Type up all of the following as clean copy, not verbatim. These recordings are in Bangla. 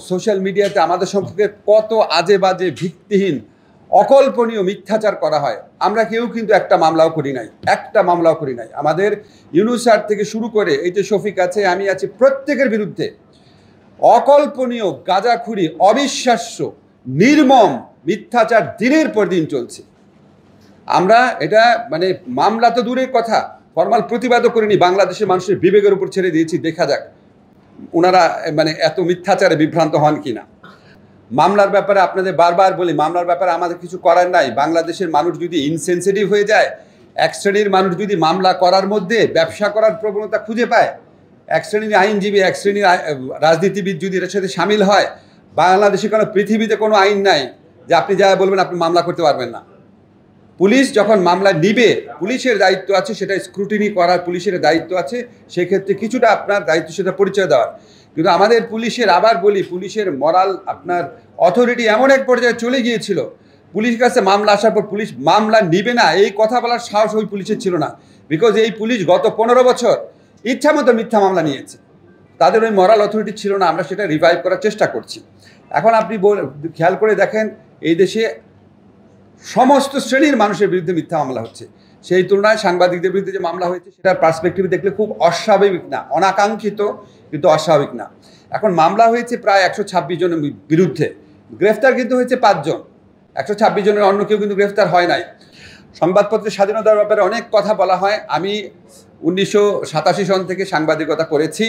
সোশ্যাল মিডিয়াতে আমাদের সম্পর্কে কত আজে বাজে ভিত্তিহীন অকল্পনীয় মিথ্যাচার করা হয়। আমরা কেউ কিন্তু একটা মামলাও করি নাই, আমাদের ইউনূস স্যার থেকে শুরু করে এই যে শফিক আছে, আমি আছি, প্রত্যেকের বিরুদ্ধে অকল্পনীয় গাঁজাখুরি, অবিশ্বাস্য নির্মম মিথ্যাচার দিনের পর দিন চলছে। আমরা এটা মানে মামলা তো দূরের কথা, ফরমাল প্রতিবাদও করিনি, বাংলাদেশের মানুষের বিবেকের উপর ছেড়ে দিয়েছি, দেখা যাক ওনারা মানে এত মিথ্যাচারে বিভ্রান্ত হন কিনা। মামলার ব্যাপারে আপনাদের বারবার বলি, মামলার ব্যাপারে আমাদের কিছু করার নাই। বাংলাদেশের মানুষ যদি ইনসেনসিটিভ হয়ে যায়, এক শ্রেণীর মানুষ যদি মামলা করার মধ্যে ব্যবসা করার প্রবণতা খুঁজে পায়, এক শ্রেণীর আইনজীবী, এক শ্রেণীর রাজনীতিবিদ যদি এর সাথে সামিল হয়, বাংলাদেশে কোনো পৃথিবীতে কোনো আইন নাই যে আপনি যা বলবেন আপনি মামলা করতে পারবেন না। পুলিশ যখন মামলা নিবে, পুলিশের দায়িত্ব আছে সেটা স্ক্রুটিনি করার, পুলিশের দায়িত্ব আছে, সেক্ষেত্রে কিছুটা আপনার দায়িত্ব সেটা পরিচয় দেওয়ার। কিন্তু আমাদের পুলিশের, আবার বলি, পুলিশের মরাল আপনার অথরিটি এমন এক পর্যায়ে চলে গিয়েছিল, পুলিশের কাছে মামলা আসার পর পুলিশ মামলা নিবে না এই কথা বলার সাহস ওই পুলিশের ছিল না। বিকজ এই পুলিশ গত 15 বছর ইচ্ছামতো মিথ্যা মামলা নিয়েছে, তাদের ওই মরাল অথরিটি ছিল না। আমরা সেটা রিভাইভ করার চেষ্টা করছি। এখন আপনি খেয়াল করে দেখেন, এই দেশে সমস্ত শ্রেণীর মানুষের বিরুদ্ধে মিথ্যা মামলা হচ্ছে। সেই তুলনায় সাংবাদিকদের বিরুদ্ধে যে মামলা হয়েছে সেটার পার্সপেক্টিভ দেখলে খুব অস্বাভাবিক না, অনাকাঙ্ক্ষিত কিন্তু অস্বাভাবিক না। এখন মামলা হয়েছে প্রায় 126 জনের বিরুদ্ধে, গ্রেফতার কিন্তু হয়েছে 5 জন। 126 জনের অন্য কেউ কিন্তু গ্রেফতার হয় নাই। সংবাদপত্রের স্বাধীনতার ব্যাপারে অনেক কথা বলা হয়। আমি 1987 সন থেকে সাংবাদিকতা করেছি।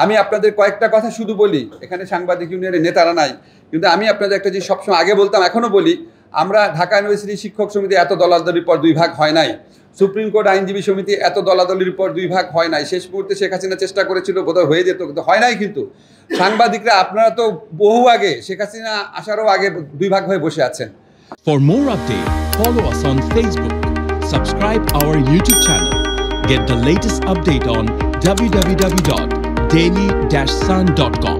আমি আপনাদের কয়েকটা কথা শুধু বলি, এখানে সাংবাদিক ইউনিয়নের নেতারা নাই, কিন্তু আমি আপনাদের একটা যে সবসময় আগে বলতাম এখনও বলি, আমরা ঢাকা ইউনিভার্সিটি শিক্ষক সমিতি এত দলাদলির পর 2 ভাগ হয় নাই, সুপ্রিম কোর্ট আইনজীবী সমিতি এত দলাদলির পর 2 ভাগ হয় নাই। শেষ মুহূর্তে শেখ হাসিনা চেষ্টা করেছিল, বোধহয় হয়ে যেত, কিন্তু হয় নাই। কিন্তু সাংবাদিকরা আপনারা তো বহু আগে, শেখ হাসিনা আসারও আগে 2 ভাগ হয়ে বসে আছেন। For more updates, follow us on Facebook, subscribe our YouTube channel, get the latest update on www.daily-sun.com.